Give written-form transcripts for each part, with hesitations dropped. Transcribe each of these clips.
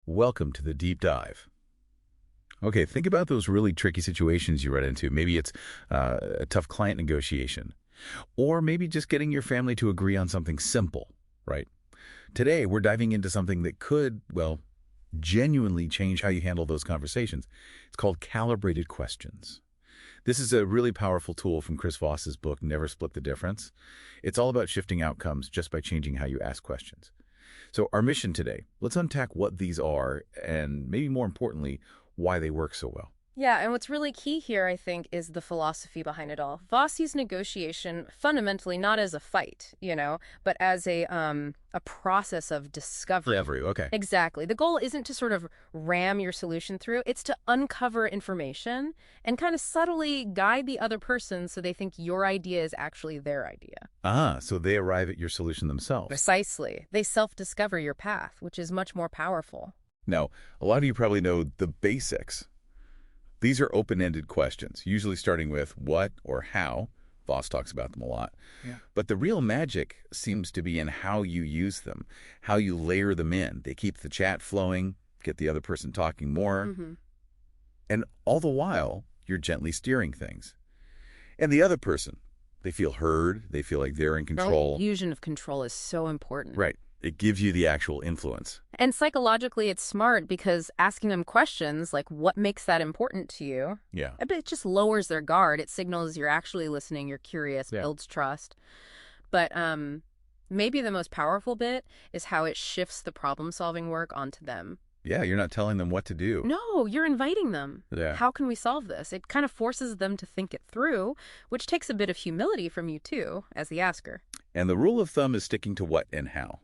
Welcome to the deep dive. Okay, think about those really tricky situations you run into. Maybe it's a tough client negotiation, or maybe just getting your family to agree on something simple, right? Today, we're diving into something that could, well, genuinely change how you handle those conversations. It's called Calibrated Questions. This is a really powerful tool from Chris Voss's book, Never Split the Difference. It's all about shifting outcomes just by changing how you ask questions. So our mission today, let's unpack what these are and maybe more importantly, why they work so well. Yeah, and what's really key here, I think, is the philosophy behind it all. Voss sees negotiation fundamentally not as a fight, but as a process of discovery. Okay. Exactly. The goal isn't to sort of ram your solution through, it's to uncover information and kind of subtly guide the other person so they think your idea is actually their idea. So they arrive at your solution themselves. Precisely. They self-discover your path, which is much more powerful. Now, a lot of you probably know the basics. These are open-ended questions, usually starting with what or how. Voss talks about them a lot. Yeah. But the real magic seems to be in how you use them, how you layer them in. They keep the chat flowing, get the other person talking more, and all the while, you're gently steering things. And the other person, they feel heard, they feel like they're in control. Illusion of control is so important. Right. It gives you the actual influence. And psychologically, it's smart because asking them questions like what makes that important to you, it just lowers their guard. It signals you're actually listening, you're curious, builds trust. But maybe the most powerful bit is how it shifts the problem-solving work onto them. Yeah, you're not telling them what to do. No, you're inviting them. Yeah. How can we solve this? It kind of forces them to think it through, which takes a bit of humility from you too, as the asker. And the rule of thumb is sticking to what and how.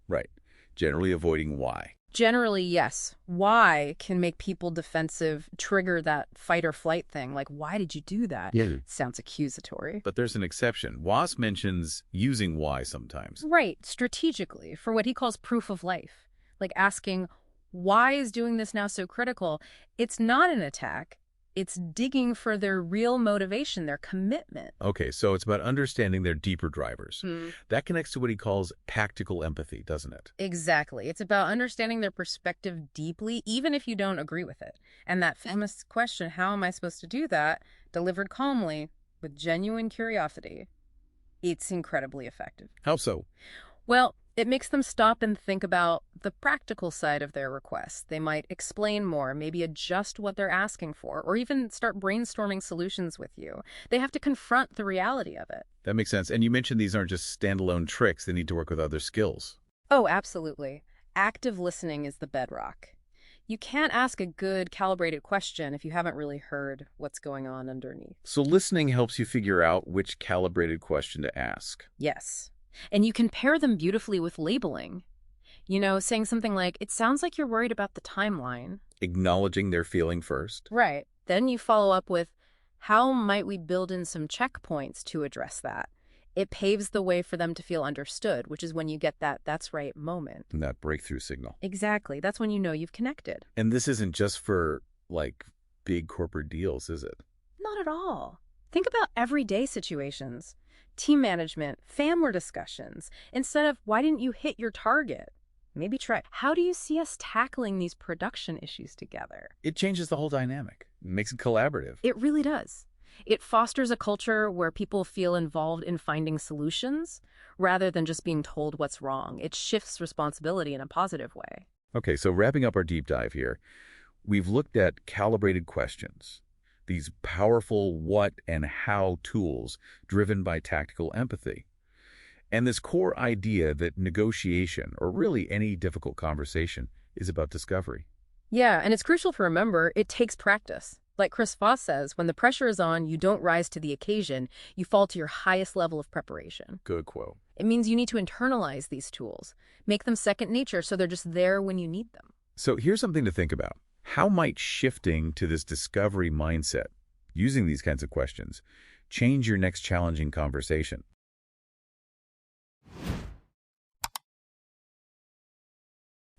Right. Generally avoiding why. Generally, yes. Why can make people defensive, trigger that fight or flight thing. Like, why did you do that? Yeah. Sounds accusatory. But there's an exception. Voss mentions using why sometimes. Right. Strategically, for what he calls proof of life. Like asking, why is doing this now so critical? It's not an attack. It's digging for their real motivation, their commitment. Okay, so it's about understanding their deeper drivers. That connects to what he calls tactical empathy, doesn't it? Exactly. It's about understanding their perspective deeply, even if you don't agree with it. And that famous question, how am I supposed to do that, delivered calmly, with genuine curiosity, it's incredibly effective. How so? Well, it makes them stop and think about the practical side of their request. They might explain more, maybe adjust what they're asking for, or even start brainstorming solutions with you. They have to confront the reality of it. That makes sense. And you mentioned these aren't just standalone tricks. They need to work with other skills. Oh, absolutely. Active listening is the bedrock. You can't ask a good calibrated question if you haven't really heard what's going on underneath. So listening helps you figure out which calibrated question to ask. Yes. And you can pair them beautifully with labeling. Saying something like, it sounds like you're worried about the timeline. Acknowledging their feeling first. Right. Then you follow up with, how might we build in some checkpoints to address that? It paves the way for them to feel understood, which is when you get that that's right moment. And that breakthrough signal. Exactly. That's when you know you've connected. And this isn't just for, big corporate deals, is it? Not at all. Think about everyday situations. Team management, family discussions. Instead of, why didn't you hit your target? Maybe try, how do you see us tackling these production issues together? It changes the whole dynamic. It makes it collaborative. It really does. It fosters a culture where people feel involved in finding solutions rather than just being told what's wrong. It shifts responsibility in a positive way. Okay, so wrapping up our deep dive here, we've looked at calibrated questions. These powerful what and how tools driven by tactical empathy. And this core idea that negotiation, or really any difficult conversation, is about discovery. Yeah, and it's crucial to remember it takes practice. Like Chris Voss says, when the pressure is on, you don't rise to the occasion, you fall to your highest level of preparation. Good quote. It means you need to internalize these tools, make them second nature so they're just there when you need them. So here's something to think about. How might shifting to this discovery mindset, using these kinds of questions, change your next challenging conversation?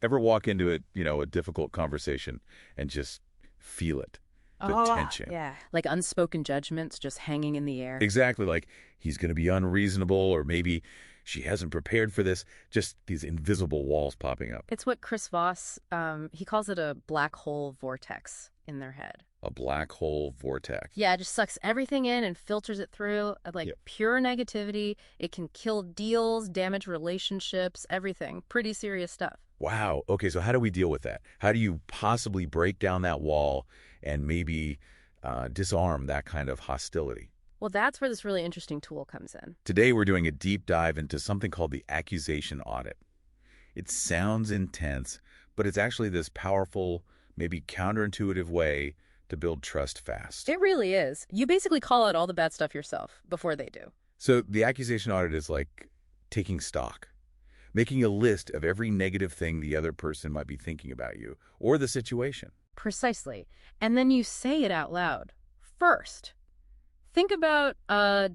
Ever walk into a difficult conversation and just feel it? The tension. Yeah. Like unspoken judgments just hanging in the air. Exactly. Like he's going to be unreasonable or maybe she hasn't prepared for this, just these invisible walls popping up. It's what Chris Voss, he calls it a black hole vortex in their head. A black hole vortex. Yeah, it just sucks everything in and filters it through, like pure negativity. It can kill deals, damage relationships, everything. Pretty serious stuff. Wow. Okay, so how do we deal with that? How do you possibly break down that wall and maybe disarm that kind of hostility? Well, that's where this really interesting tool comes in. Today, we're doing a deep dive into something called the Accusation Audit. It sounds intense, but it's actually this powerful, maybe counterintuitive way to build trust fast. It really is. You basically call out all the bad stuff yourself before they do. So the accusation audit is like taking stock, making a list of every negative thing the other person might be thinking about you or the situation. Precisely. And then you say it out loud. First, think about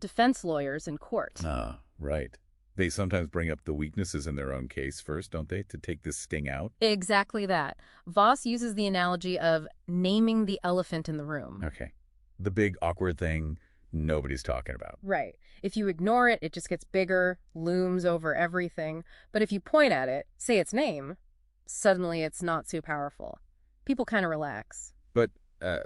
defense lawyers in court. Ah, right. They sometimes bring up the weaknesses in their own case first, don't they, to take this sting out? Exactly that. Voss uses the analogy of naming the elephant in the room. Okay. The big awkward thing nobody's talking about. Right. If you ignore it, it just gets bigger, looms over everything. But if you point at it, say its name, suddenly it's not so powerful. People kind of relax. But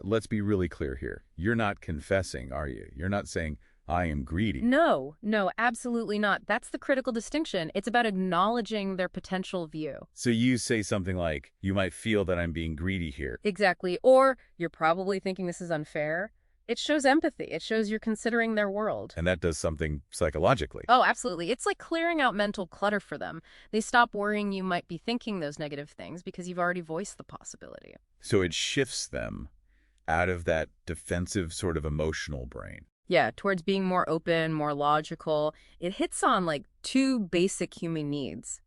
let's be really clear here. You're not confessing, are you? You're not saying, I am greedy. No, absolutely not. That's the critical distinction. It's about acknowledging their potential view. So you say something like, you might feel that I'm being greedy here. Exactly. Or you're probably thinking this is unfair. It shows empathy. It shows you're considering their world. And that does something psychologically. Oh, absolutely. It's like clearing out mental clutter for them. They stop worrying you might be thinking those negative things because you've already voiced the possibility. So it shifts them out of that defensive sort of emotional brain. Yeah, towards being more open, more logical. It hits on like two basic human needs: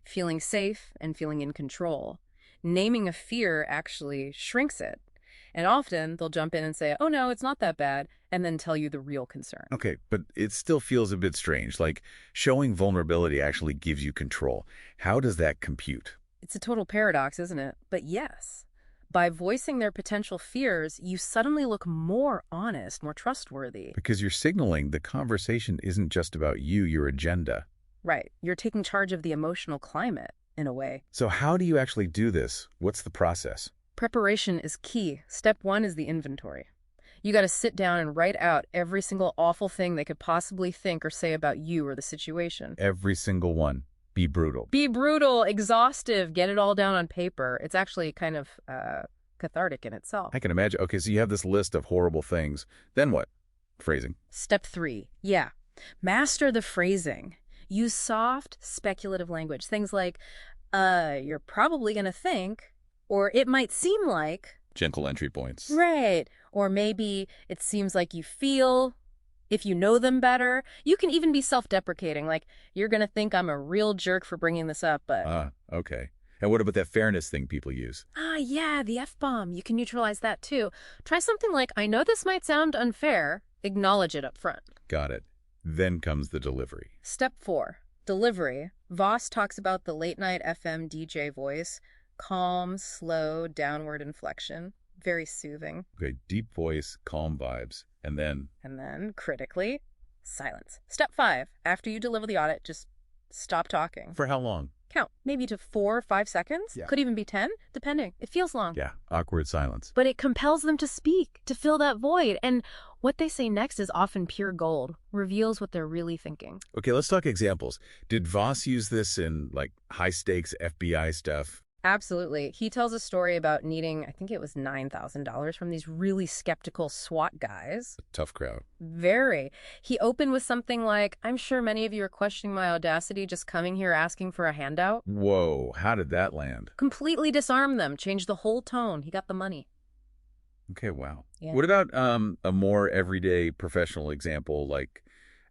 feeling safe and feeling in control. Naming a fear actually shrinks it. And often they'll jump in and say, oh no, it's not that bad, and then tell you the real concern. Okay, but it still feels a bit strange. Like showing vulnerability actually gives you control. How does that compute? It's a total paradox, isn't it? But yes. By voicing their potential fears, you suddenly look more honest, more trustworthy. Because you're signaling the conversation isn't just about you, your agenda. Right. You're taking charge of the emotional climate, in a way. So how do you actually do this? What's the process? Preparation is key. Step one is the inventory. You got to sit down and write out every single awful thing they could possibly think or say about you or the situation. Every single one. Be brutal. Be brutal, exhaustive, get it all down on paper. It's actually kind of cathartic in itself. I can imagine. Okay, so you have this list of horrible things. Then what? Phrasing. Step 3. Yeah. Master the phrasing. Use soft, speculative language. Things like, you're probably going to think, or it might seem like. Gentle entry points. Right. Or maybe it seems like you feel. If you know them better, you can even be self-deprecating, like, you're going to think I'm a real jerk for bringing this up, but... Okay. And what about that fairness thing people use? Yeah, the F-bomb. You can neutralize that, too. Try something like, I know this might sound unfair. Acknowledge it up front. Got it. Then comes the delivery. Step 4. Delivery. Voss talks about the late-night FM DJ voice. Calm, slow, downward inflection. Very soothing. Okay, deep voice, calm vibes. And then, critically, silence. Step 5. After you deliver the audit, just stop talking. For how long? Count. Maybe to 4 or 5 seconds. Yeah. Could even be 10, depending. It feels long. Yeah, awkward silence. But it compels them to speak, to fill that void. And what they say next is often pure gold. Reveals what they're really thinking. Okay, let's talk examples. Did Voss use this in, like, high-stakes FBI stuff? Absolutely. He tells a story about needing, I think it was $9,000 from these really skeptical SWAT guys. Tough crowd. Very. He opened with something like, I'm sure many of you are questioning my audacity just coming here asking for a handout. Whoa, how did that land? Completely disarmed them, changed the whole tone. He got the money. Okay, wow. Yeah. What about a more everyday professional example, like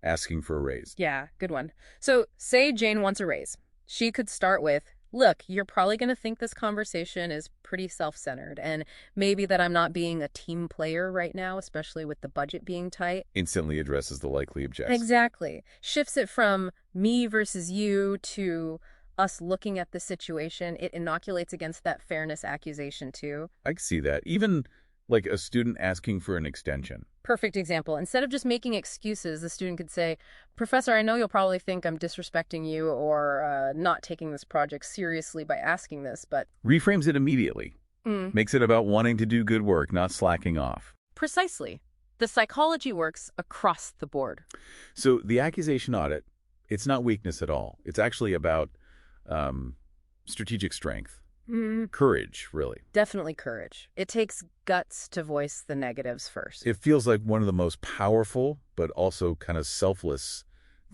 asking for a raise? Yeah, good one. So say Jane wants a raise. She could start with, look, you're probably going to think this conversation is pretty self-centered, and maybe that I'm not being a team player right now, especially with the budget being tight. Instantly addresses the likely objection. Exactly. Shifts it from me versus you to us looking at the situation. It inoculates against that fairness accusation, too. I can see that. Even Like a student asking for an extension. Perfect example. Instead of just making excuses, the student could say, Professor, I know you'll probably think I'm disrespecting you or not taking this project seriously by asking this, but... Reframes it immediately. Makes it about wanting to do good work, not slacking off. Precisely. The psychology works across the board. So the accusation audit, it's not weakness at all. It's actually about strategic strength. Courage, really. Definitely courage. It takes guts to voice the negatives first. It feels like one of the most powerful, but also kind of selfless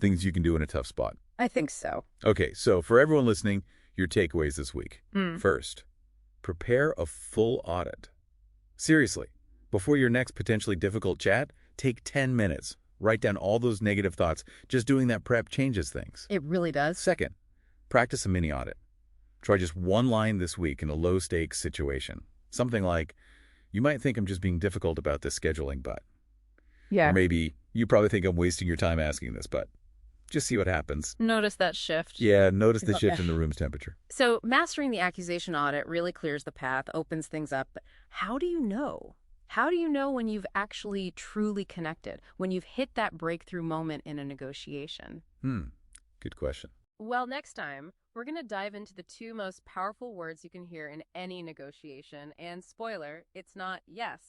things you can do in a tough spot. I think so. Okay, so for everyone listening, your takeaways this week. First, prepare a full audit. Seriously, before your next potentially difficult chat, take 10 minutes. Write down all those negative thoughts. Just doing that prep changes things. It really does. Second, practice a mini audit. Try just one line this week in a low-stakes situation. Something like, you might think I'm just being difficult about this scheduling, but... Yeah. Or maybe, you probably think I'm wasting your time asking this, but... Just see what happens. Notice that shift. Yeah, notice the shift in the room's temperature. So mastering the accusation audit really clears the path, opens things up. But how do you know? How do you know when you've actually truly connected, when you've hit that breakthrough moment in a negotiation? Good question. Well, next time, we're going to dive into the two most powerful words you can hear in any negotiation. And spoiler, it's not yes.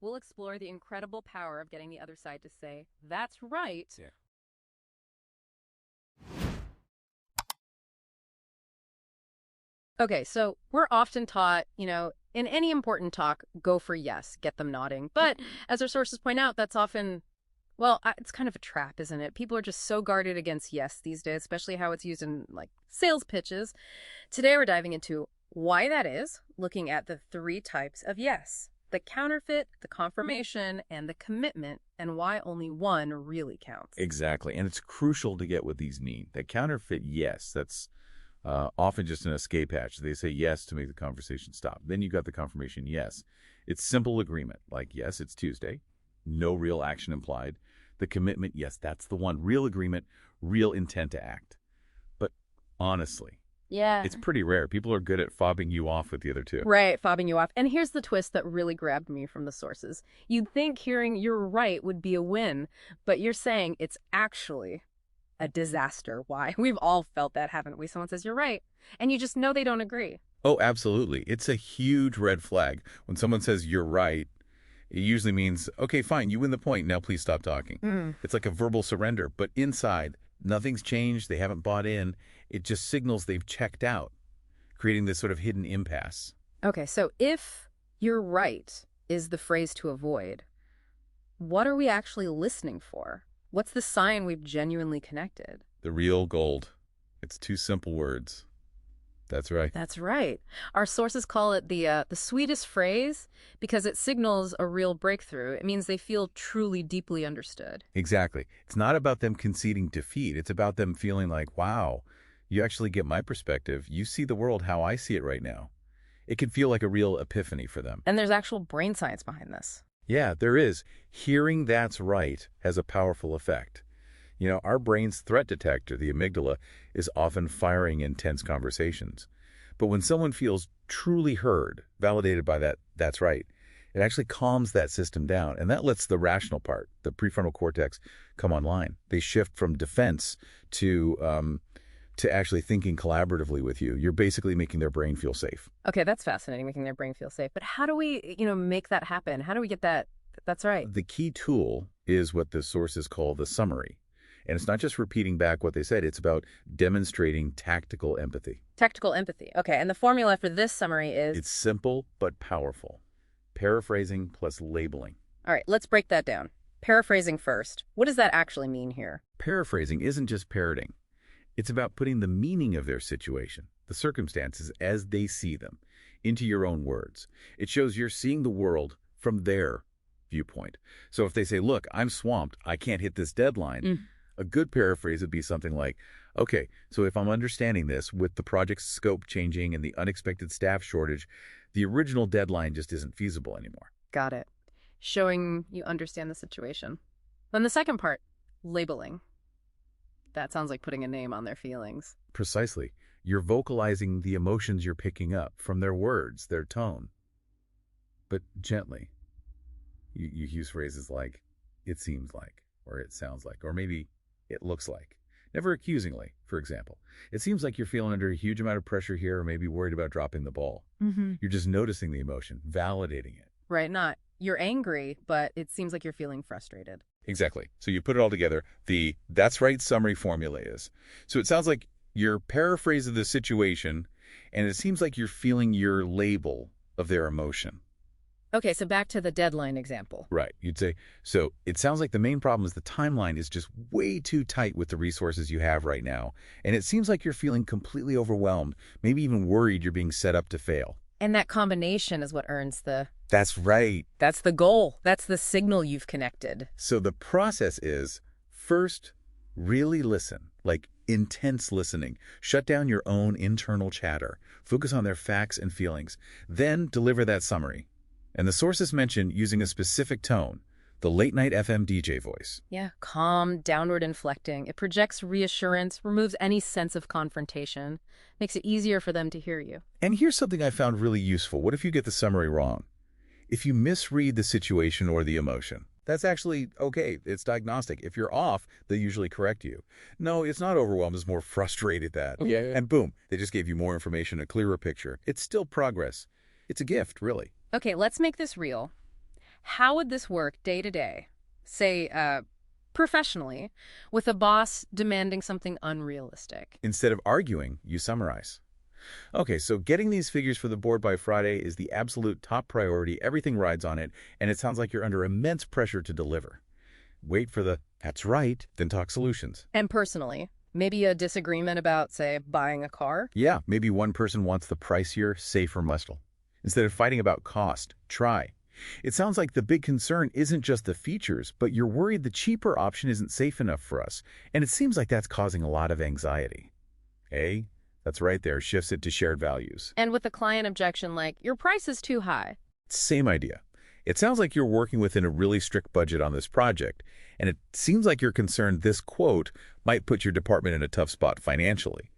We'll explore the incredible power of getting the other side to say, that's right. Yeah. Okay, so we're often taught, in any important talk, go for yes, get them nodding. But as our sources point out, that's often, it's kind of a trap, isn't it? People are just so guarded against yes these days, especially how it's used in sales pitches. Today we're diving into why that is, looking at the 3 types of yes: the counterfeit, the confirmation, and the commitment, and why only one really counts. Exactly, and it's crucial to get what these mean. The counterfeit yes, that's often just an escape hatch. They say yes to make the conversation stop. Then you got the confirmation yes. It's simple agreement, like yes, it's Tuesday. No real action implied. The commitment, yes, that's the one. Real agreement, real intent to act. But honestly, it's pretty rare. People are good at fobbing you off with the other two. Right, fobbing you off. And here's the twist that really grabbed me from the sources. You'd think hearing you're right would be a win, but you're saying it's actually a disaster. Why? We've all felt that, haven't we? Someone says you're right, and you just know they don't agree. Oh, absolutely. It's a huge red flag. When someone says you're right, it usually means, okay, fine, you win the point. Now please stop talking. It's like a verbal surrender, but inside, nothing's changed. They haven't bought in. It just signals they've checked out, creating this sort of hidden impasse. Okay, so if you're right is the phrase to avoid, what are we actually listening for? What's the sign we've genuinely connected? The real gold. It's 2 simple words. That's right. That's right. Our sources call it the sweetest phrase because it signals a real breakthrough. It means they feel truly, deeply understood. Exactly. It's not about them conceding defeat. It's about them feeling like, wow, you actually get my perspective. You see the world how I see it right now. It can feel like a real epiphany for them. And there's actual brain science behind this. Yeah, there is. Hearing that's right has a powerful effect. Our brain's threat detector, the amygdala, is often firing in tense conversations. But when someone feels truly heard, validated by that's right, it actually calms that system down. And that lets the rational part, the prefrontal cortex, come online. They shift from defense to actually thinking collaboratively with you. You're basically making their brain feel safe. Okay, that's fascinating, making their brain feel safe. But how do we, make that happen? How do we get that? That's right. The key tool is what the sources call the summary. And it's not just repeating back what they said. It's about demonstrating tactical empathy. Tactical empathy. Okay, and the formula for this summary is? It's simple but powerful. Paraphrasing plus labeling. All right, let's break that down. Paraphrasing first. What does that actually mean here? Paraphrasing isn't just parroting. It's about putting the meaning of their situation, the circumstances as they see them, into your own words. It shows you're seeing the world from their viewpoint. So if they say, look, I'm swamped, I can't hit this deadline, a good paraphrase would be something like, okay, so if I'm understanding this, with the project's scope changing and the unexpected staff shortage, the original deadline just isn't feasible anymore. Got it. Showing you understand the situation. Then the second part, labeling. That sounds like putting a name on their feelings. Precisely. You're vocalizing the emotions you're picking up from their words, their tone. But gently. You use phrases like, it seems like, or it sounds like, or maybe it looks like. Never accusingly, for example. It seems like you're feeling under a huge amount of pressure here or maybe worried about dropping the ball. You're just noticing the emotion, validating it. Right, not you're angry, but it seems like you're feeling frustrated. Exactly. So you put it all together. The that's right summary formula is. So it sounds like your paraphrase of the situation, and it seems like you're feeling your label of their emotion. Okay, so back to the deadline example. Right. You'd say, so it sounds like the main problem is the timeline is just way too tight with the resources you have right now. And it seems like you're feeling completely overwhelmed, maybe even worried you're being set up to fail. And that combination is what earns the... That's right. That's the goal. That's the signal you've connected. So the process is, first, really listen, like intense listening. Shut down your own internal chatter. Focus on their facts and feelings. Then deliver that summary. And the sources mentioned using a specific tone, the late-night FM DJ voice. Yeah, calm, downward inflecting. It projects reassurance, removes any sense of confrontation, makes it easier for them to hear you. And here's something I found really useful. What if you get the summary wrong? If you misread the situation or the emotion, that's actually okay. It's diagnostic. If you're off, they usually correct you. No, it's not overwhelmed. It's more frustrated that. Yeah. And boom, they just gave you more information, a clearer picture. It's still progress. It's a gift, really. Okay, let's make this real. How would this work day to day? Say, professionally, with a boss demanding something unrealistic. Instead of arguing, you summarize. Okay, so getting these figures for the board by Friday is the absolute top priority. Everything rides on it, and it sounds like you're under immense pressure to deliver. Wait for the, that's right, then talk solutions. And personally, maybe a disagreement about, say, buying a car? Yeah, maybe one person wants the pricier, safer muscle. Instead of fighting about cost, try. It sounds like the big concern isn't just the features, but you're worried the cheaper option isn't safe enough for us, and it seems like that's causing a lot of anxiety. That's right there, shifts it to shared values. And with the client objection like, your price is too high. Same idea. It sounds like you're working within a really strict budget on this project, and it seems like you're concerned this quote might put your department in a tough spot financially.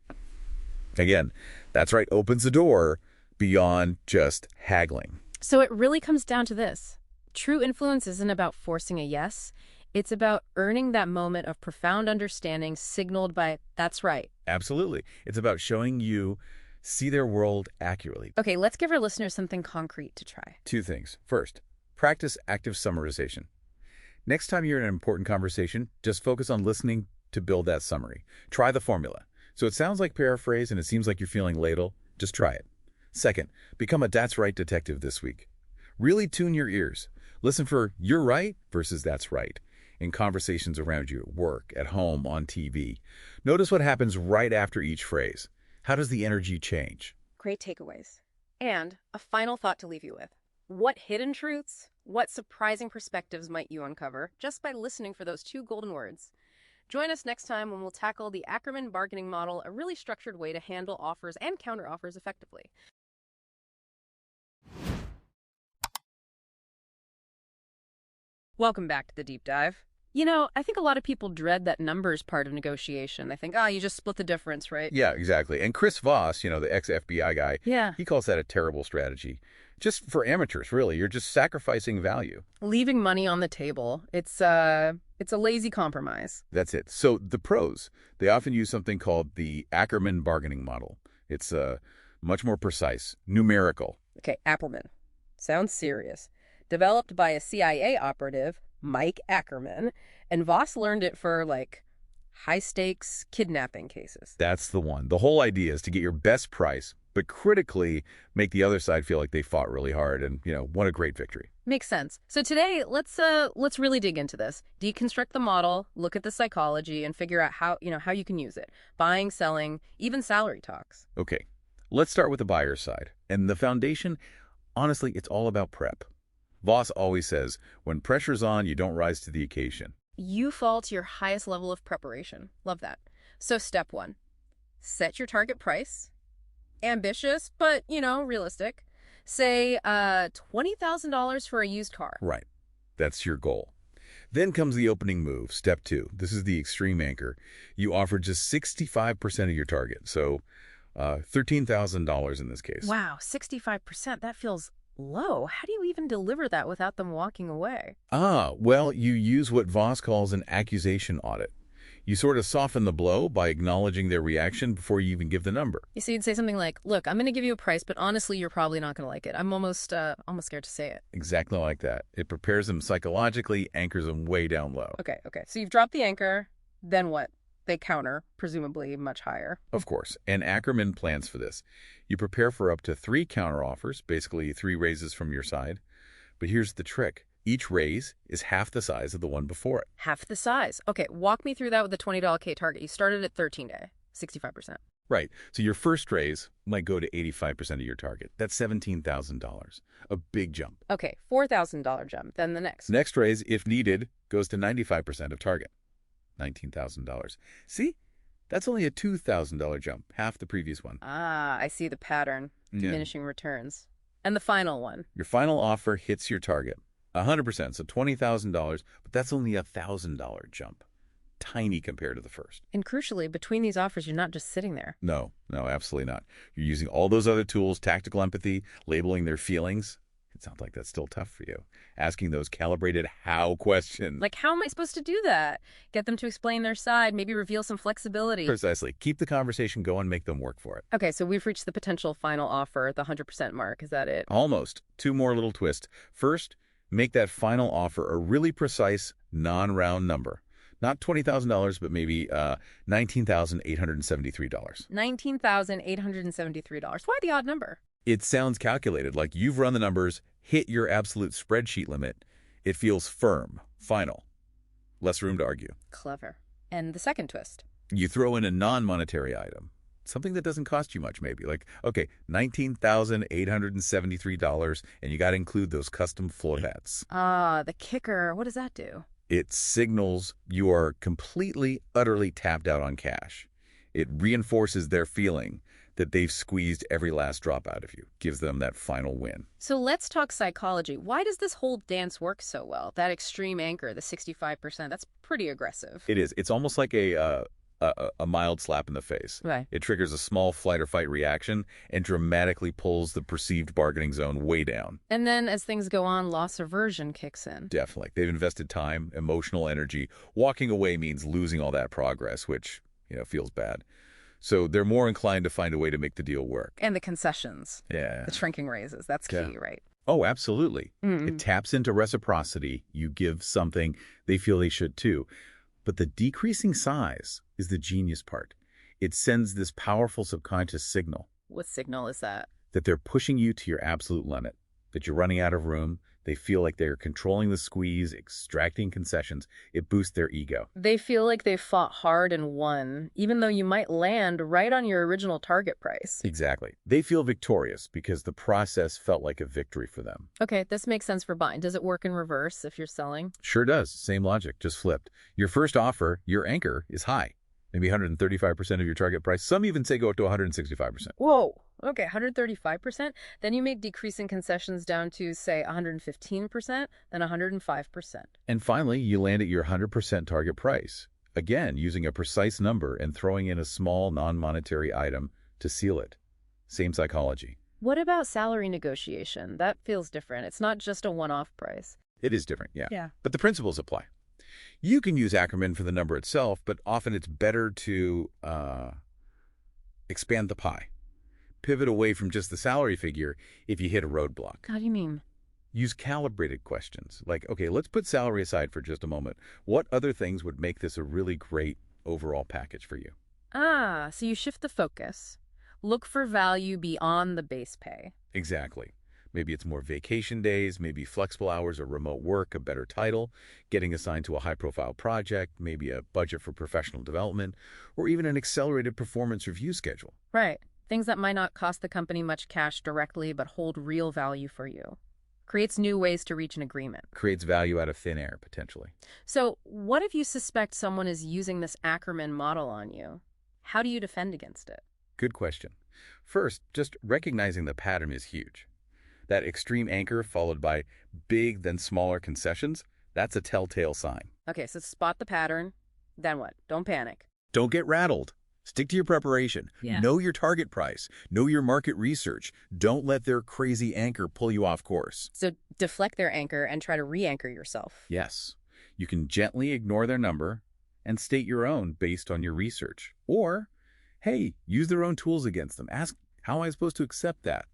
Again, that's right, opens the door beyond just haggling. So it really comes down to this. True influence isn't about forcing a yes. It's about earning that moment of profound understanding signaled by, that's right. Absolutely. It's about showing you see their world accurately. Okay, let's give our listeners something concrete to try. 2 things. First, practice active summarization. Next time you're in an important conversation, just focus on listening to build that summary. Try the formula. So it sounds like paraphrase and it seems like you're feeling ladle. Just try it. Second, become a that's right detective this week. Really tune your ears. Listen for you're right versus that's right in conversations around you at work, at home, on TV. Notice what happens right after each phrase. How does the energy change? Great takeaways. And a final thought to leave you with. What hidden truths, what surprising perspectives might you uncover just by listening for those 2 golden words? Join us next time when we'll tackle the Ackerman bargaining model, a really structured way to handle offers and counteroffers effectively. Welcome back to the deep dive. You know, I think a lot of people dread that numbers part of negotiation. They think, you just split the difference, right? Yeah, exactly. And Chris Voss, the ex-FBI guy, he calls that a terrible strategy. Just for amateurs, really. You're just sacrificing value. Leaving money on the table. It's a lazy compromise. That's it. So the pros, they often use something called the Ackerman bargaining model. It's much more precise, numerical. Okay, Appleman. Sounds serious. Developed by a CIA operative, Mike Ackerman, and Voss learned it for, high-stakes kidnapping cases. That's the one. The whole idea is to get your best price, but critically make the other side feel like they fought really hard and, won a great victory. Makes sense. So today, let's really dig into this. Deconstruct the model, look at the psychology, and figure out how you can use it. Buying, selling, even salary talks. Okay, let's start with the buyer's side. And the foundation, honestly, it's all about prep. Voss always says, when pressure's on, you don't rise to the occasion. You fall to your highest level of preparation. Love that. So step 1, set your target price. Ambitious, but, realistic. Say $20,000 for a used car. Right. That's your goal. Then comes the opening move, step 2. This is the extreme anchor. You offer just 65% of your target, so $13,000 in this case. Wow, 65%. That feels low. How do you even deliver that without them walking away? Well, you use what Voss calls an accusation audit. You sort of soften the blow by acknowledging their reaction before you even give the number. You see, you'd say something like, look, I'm going to give you a price, but honestly, you're probably not going to like it. I'm almost scared to say it. Exactly like that. It prepares them psychologically, anchors them way down low. Okay. So you've dropped the anchor. Then what? They counter, presumably much higher. Of course, and Ackerman plans for this. You prepare for up to 3 counteroffers, basically 3 raises from your side. But here's the trick. Each raise is half the size of the one before it. Half the size. Okay, walk me through that with the $20 K target. You started at 13-day, 65%. Right. So your first raise might go to 85% of your target. That's $17,000. A big jump. Okay, $4,000 jump. Then the next. Next raise, if needed, goes to 95% of target. $19,000. See? That's only a $2,000 jump, half the previous one. I see the pattern. Diminishing returns. And the final one. Your final offer hits your target. 100%, so $20,000, but that's only a $1,000 jump. Tiny compared to the first. And crucially, between these offers, you're not just sitting there. No, absolutely not. You're using all those other tools, tactical empathy, labeling their feelings. It sounds like that's still tough for you. Asking those calibrated how questions. Like, how am I supposed to do that? Get them to explain their side, maybe reveal some flexibility. Precisely. Keep the conversation going, make them work for it. Okay, so we've reached the potential final offer, the 100% mark. Is that it? Almost. 2 more little twists. First, make that final offer a really precise, non-round number. Not $20,000, but maybe $19,873. $19,873. Why the odd number? It sounds calculated, like you've run the numbers, hit your absolute spreadsheet limit. It feels firm, final. Less room to argue. Clever. And the second twist? You throw in a non-monetary item. Something that doesn't cost you much, maybe. Like, okay, $19,873, and you got to include those custom floor mats. The kicker. What does that do? It signals you are completely, utterly tapped out on cash. It reinforces their feeling that they've squeezed every last drop out of you, gives them that final win. So let's talk psychology. Why does this whole dance work so well? That extreme anchor, the 65%, that's pretty aggressive. It is. It's almost like a mild slap in the face. Right. It triggers a small flight or fight reaction and dramatically pulls the perceived bargaining zone way down. And then as things go on, loss aversion kicks in. Definitely. They've invested time, emotional energy. Walking away means losing all that progress, which, feels bad. So they're more inclined to find a way to make the deal work. And the concessions. Yeah. The shrinking raises. That's key, right? Oh, absolutely. It taps into reciprocity. You give something, they feel they should too. But the decreasing size is the genius part. It sends this powerful subconscious signal. What signal is that? That they're pushing you to your absolute limit, that you're running out of room. They feel like they're controlling the squeeze, extracting concessions. It boosts their ego. They feel like they fought hard and won, even though you might land right on your original target price. Exactly. They feel victorious because the process felt like a victory for them. Okay, this makes sense for buying. Does it work in reverse if you're selling? Sure does. Same logic, just flipped. Your first offer, your anchor, is high. Maybe 135% of your target price. Some even say go up to 165%. Whoa. Okay, 135%. Then you make decreasing concessions down to, say, 115%, then 105%. And finally, you land at your 100% target price. Again, using a precise number and throwing in a small non-monetary item to seal it. Same psychology. What about salary negotiation? That feels different. It's not just a one-off price. It is different, yeah. But the principles apply. You can use Ackerman for the number itself, but often it's better to expand the pie. Pivot away from just the salary figure if you hit a roadblock. How do you mean? Use calibrated questions. Like, okay, let's put salary aside for just a moment. What other things would make this a really great overall package for you? So you shift the focus. Look for value beyond the base pay. Exactly. Maybe it's more vacation days, maybe flexible hours or remote work, a better title, getting assigned to a high-profile project, maybe a budget for professional development, or even an accelerated performance review schedule. Right. Things that might not cost the company much cash directly, but hold real value for you. Creates new ways to reach an agreement. Creates value out of thin air, potentially. So what if you suspect someone is using this Ackerman model on you? How do you defend against it? Good question. First, just recognizing the pattern is huge. That extreme anchor followed by big then smaller concessions, that's a telltale sign. Okay, so spot the pattern. Then what? Don't panic. Don't get rattled. Stick to your preparation. Yeah. Know your target price. Know your market research. Don't let their crazy anchor pull you off course. So deflect their anchor and try to re-anchor yourself. Yes. You can gently ignore their number and state your own based on your research. Or, hey, use their own tools against them. Ask, how am I supposed to accept that?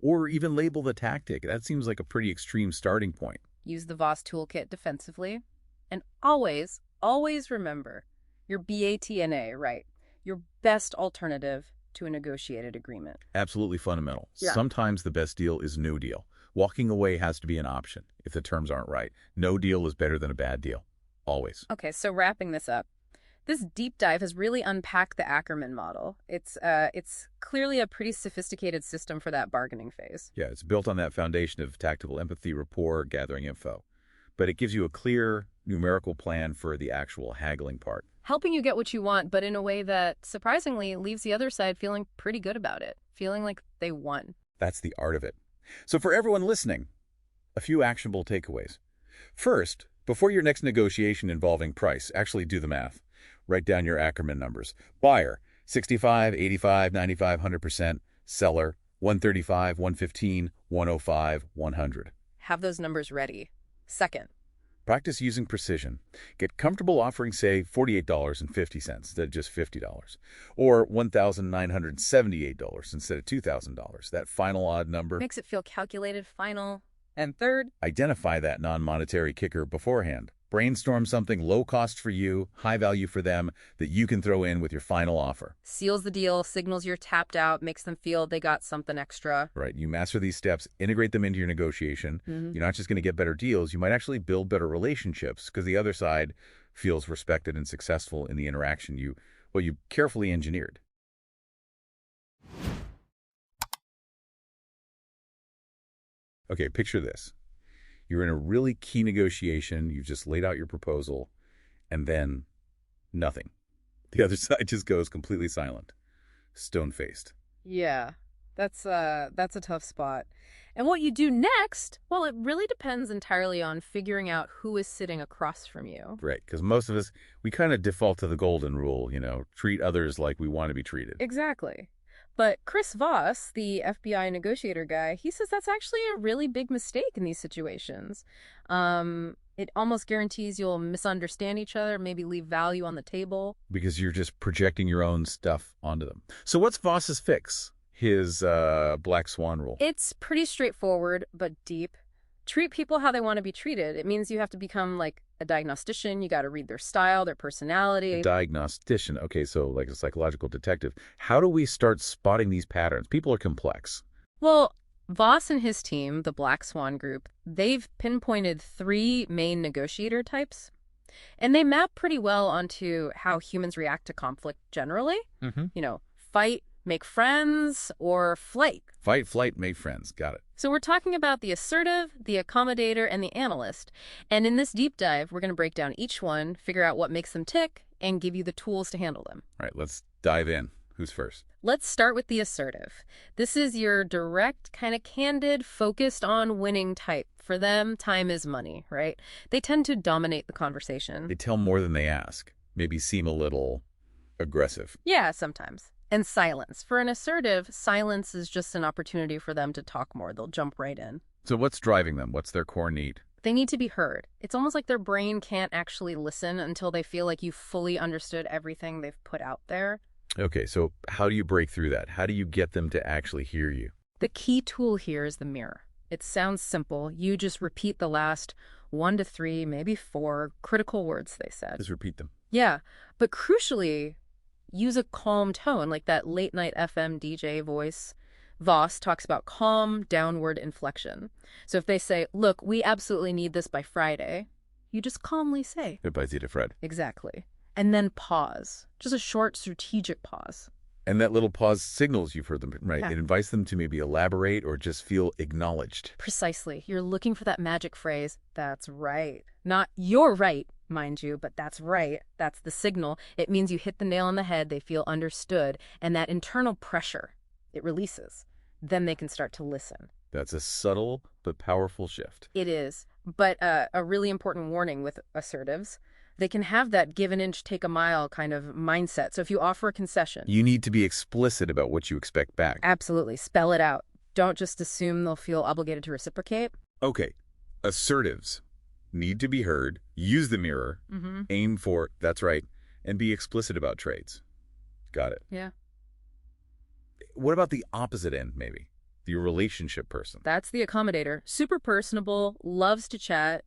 Or even label the tactic. That seems like a pretty extreme starting point. Use the Voss toolkit defensively. And always, always remember your BATNA, right? Your best alternative to a negotiated agreement. Absolutely fundamental. Yeah. Sometimes the best deal is no deal. Walking away has to be an option if the terms aren't right. No deal is better than a bad deal. Always. Okay, so wrapping this up, this deep dive has really unpacked the Ackerman model. It's clearly a pretty sophisticated system for that bargaining phase. Yeah, it's built on that foundation of tactical empathy, rapport, gathering info. But it gives you a clear numerical plan for the actual haggling part. Helping you get what you want, but in a way that, surprisingly, leaves the other side feeling pretty good about it, feeling like they won. That's the art of it. So for everyone listening, a few actionable takeaways. First, before your next negotiation involving price, actually do the math. Write down your Ackerman numbers. Buyer, 65, 85, 95, 100%. Seller, 135, 115, 105, 100. Have those numbers ready. Second, practice using precision. Get comfortable offering, say, $48.50 instead of just $50, or $1,978 instead of $2,000. That final odd number makes it feel calculated, final. And third, identify that non-monetary kicker beforehand. Brainstorm something low cost for you, high value for them, that you can throw in with your final offer. Seals the deal, signals you're tapped out, makes them feel they got something extra. Right. You master these steps, integrate them into your negotiation. You're not just going to get better deals. You might actually build better relationships because the other side feels respected and successful in the interaction you carefully engineered. Okay, picture this. You're in a really key negotiation. You've just laid out your proposal, and then nothing. The other side just goes completely silent, stone-faced. Yeah, that's a tough spot. And what you do next, well, it really depends entirely on figuring out who is sitting across from you. Right, because most of us, we kind of default to the golden rule, treat others like we want to be treated. Exactly. But Chris Voss, the FBI negotiator guy, he says that's actually a really big mistake in these situations. It almost guarantees you'll misunderstand each other, maybe leave value on the table. Because you're just projecting your own stuff onto them. So what's Voss's fix? His black swan rule? It's pretty straightforward, but deep. Treat people how they want to be treated. It means you have to become like a diagnostician. You got to read their style, their personality. A diagnostician. Okay, so like a psychological detective. How do we start spotting these patterns? People are complex. Well, Voss and his team, the Black Swan Group, they've pinpointed 3 main negotiator types. And they map pretty well onto how humans react to conflict generally. Fight, make friends, or flight. Fight, flight, make friends. Got it. So we're talking about the assertive, the accommodator, and the analyst. And in this deep dive, we're going to break down each one, figure out what makes them tick, and give you the tools to handle them. All right, let's dive in. Who's first? Let's start with the assertive. This is your direct, kind of candid, focused on winning type. For them, time is money, right? They tend to dominate the conversation. They tell more than they ask. Maybe seem a little aggressive. Yeah, sometimes. And silence. For an assertive, silence is just an opportunity for them to talk more. They'll jump right in. So what's driving them? What's their core need? They need to be heard. It's almost like their brain can't actually listen until they feel like you fully understood everything they've put out there. Okay, so how do you break through that? How do you get them to actually hear you? The key tool here is the mirror. It sounds simple. You just repeat the last 1 to 3, maybe 4 critical words they said. Just repeat them. Yeah, but crucially, use a calm tone, like that late-night FM DJ voice. Voss talks about calm, downward inflection. So if they say, look, we absolutely need this by Friday, you just calmly say. By Zeta Fred. Exactly. And then pause. Just a short, strategic pause. And that little pause signals you've heard them, right? Yeah. It invites them to maybe elaborate or just feel acknowledged. Precisely. You're looking for that magic phrase, that's right. Not you're right, mind you, but that's right. That's the signal. It means you hit the nail on the head, they feel understood, and that internal pressure, it releases. Then they can start to listen. That's a subtle but powerful shift. It is. But a really important warning with assertives. They can have that give an inch, take a mile kind of mindset. So if you offer a concession, you need to be explicit about what you expect back. Absolutely. Spell it out. Don't just assume they'll feel obligated to reciprocate. Okay. Assertives need to be heard, use the mirror, aim for, that's right, and be explicit about trades. Got it. Yeah. What about the opposite end, maybe? The relationship person. That's the accommodator. Super personable, loves to chat,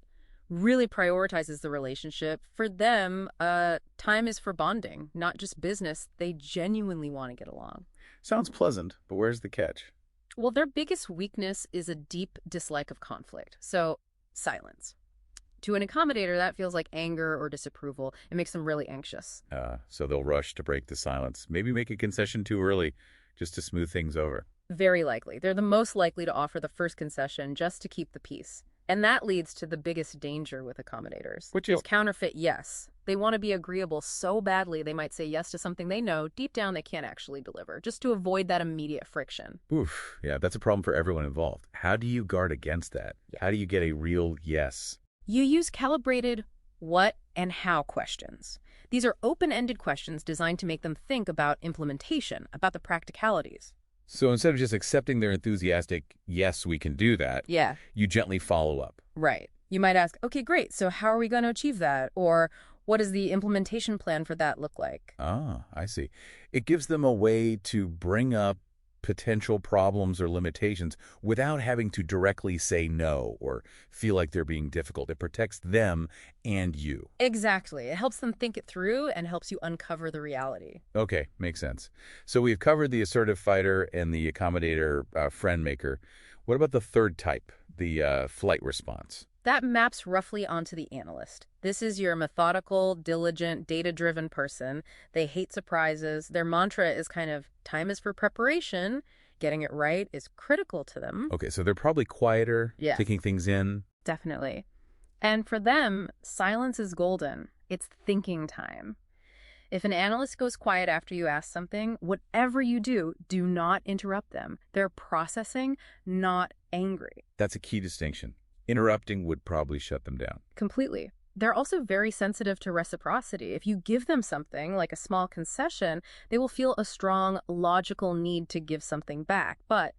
really prioritizes the relationship. For them, time is for bonding, not just business. They genuinely want to get along. Sounds pleasant, but where's the catch? Well, their biggest weakness is a deep dislike of conflict. So, silence. To an accommodator, that feels like anger or disapproval. It makes them really anxious. So they'll rush to break the silence. Maybe make a concession too early just to smooth things over. Very likely. They're the most likely to offer the first concession just to keep the peace. And that leads to the biggest danger with accommodators. Which is counterfeit yes. They want to be agreeable so badly they might say yes to something they know deep down they can't actually deliver, just to avoid that immediate friction. Oof, yeah, that's a problem for everyone involved. How do you guard against that? How do you get a real yes? You use calibrated what and how questions. These are open-ended questions designed to make them think about implementation, about the practicalities. So instead of just accepting their enthusiastic, yes, we can do that, you gently follow up. Right. You might ask, okay, great, so how are we going to achieve that? Or what does the implementation plan for that look like? Ah, I see. It gives them a way to bring up potential problems or limitations without having to directly say no or feel like they're being difficult. It protects them and you. Exactly. It helps them think it through and helps you uncover the reality. Okay, makes sense. So we've covered the assertive fighter and the accommodator friend maker. What about the third type, the flight response? That maps roughly onto the analyst. This is your methodical, diligent, data-driven person. They hate surprises. Their mantra is kind of, time is for preparation. Getting it right is critical to them. Okay, so they're probably quieter, taking things in. Definitely. And for them, silence is golden. It's thinking time. If an analyst goes quiet after you ask something, whatever you do, do not interrupt them. They're processing, not angry. That's a key distinction. Interrupting would probably shut them down. Completely. They're also very sensitive to reciprocity. If you give them something, like a small concession, they will feel a strong, logical need to give something back. But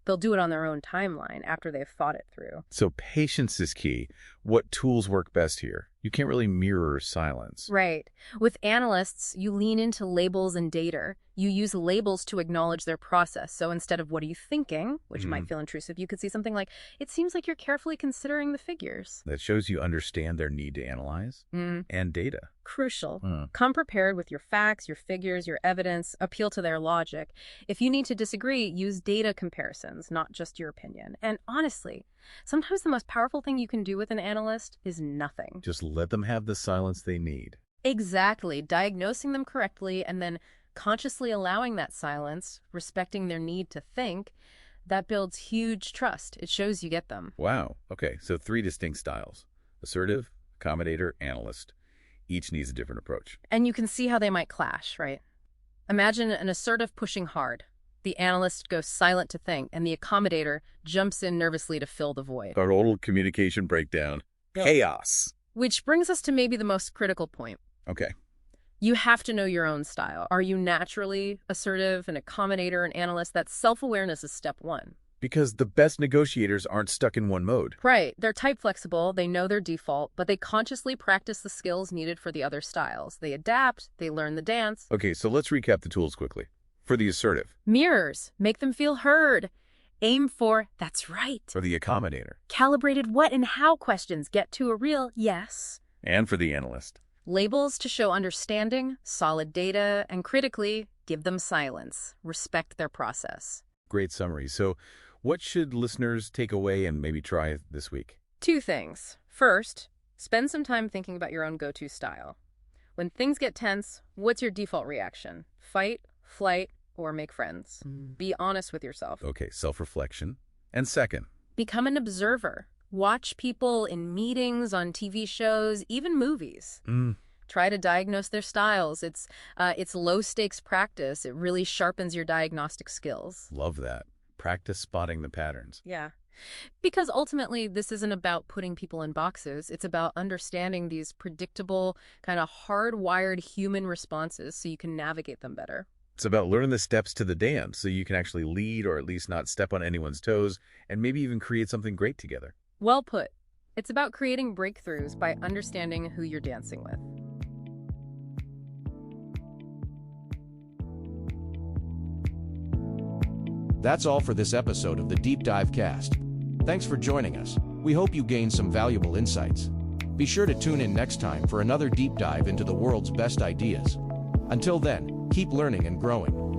they'll do it on their own timeline after they've thought it through. So patience is key. What tools work best here? You can't really mirror silence. Right. With analysts, you lean into labels and data. You use labels to acknowledge their process. So instead of what are you thinking, which might feel intrusive, you could see something like, it seems like you're carefully considering the figures. That shows you understand their need to analyze and data. Crucial. Come prepared with your facts, your figures, your evidence, appeal to their logic. If you need to disagree, use data comparisons, not just your opinion. And honestly, sometimes the most powerful thing you can do with an analyst is nothing. Just let them have the silence they need. Exactly. Diagnosing them correctly and then consciously allowing that silence, respecting their need to think, that builds huge trust. It shows you get them. Wow. Okay, so 3 distinct styles. Assertive, accommodator, analyst. Each needs a different approach. And you can see how they might clash, right? Imagine an assertive pushing hard. The analyst goes silent to think, and the accommodator jumps in nervously to fill the void. A total communication breakdown. Chaos. Which brings us to maybe the most critical point. Okay. You have to know your own style. Are you naturally assertive, an accommodator, an analyst? That self-awareness is step 1. Because the best negotiators aren't stuck in one mode. Right. They're type flexible. They know their default, but they consciously practice the skills needed for the other styles. They adapt. They learn the dance. Okay, so let's recap the tools quickly. For the assertive. Mirrors. Make them feel heard. Aim for, that's right. For the accommodator. Calibrated what and how questions get to a real yes. And for the analyst. Labels to show understanding, solid data, and critically, give them silence. Respect their process. Great summary. So what should listeners take away and maybe try this week? 2 things. First, spend some time thinking about your own go-to style. When things get tense, what's your default reaction? Fight, flight, or make friends? Be honest with yourself. Okay, self-reflection. And second, become an observer. Watch people in meetings, on TV shows, even movies. Try to diagnose their styles. It's low-stakes practice. It really sharpens your diagnostic skills. Love that. Practice spotting the patterns. Yeah. Because ultimately, this isn't about putting people in boxes. It's about understanding these predictable, kind of hardwired human responses so you can navigate them better. It's about learning the steps to the dance so you can actually lead or at least not step on anyone's toes and maybe even create something great together. Well put. It's about creating breakthroughs by understanding who you're dancing with. That's all for this episode of the Deep Dive Cast. Thanks for joining us. We hope you gained some valuable insights. Be sure to tune in next time for another deep dive into the world's best ideas. Until then, keep learning and growing.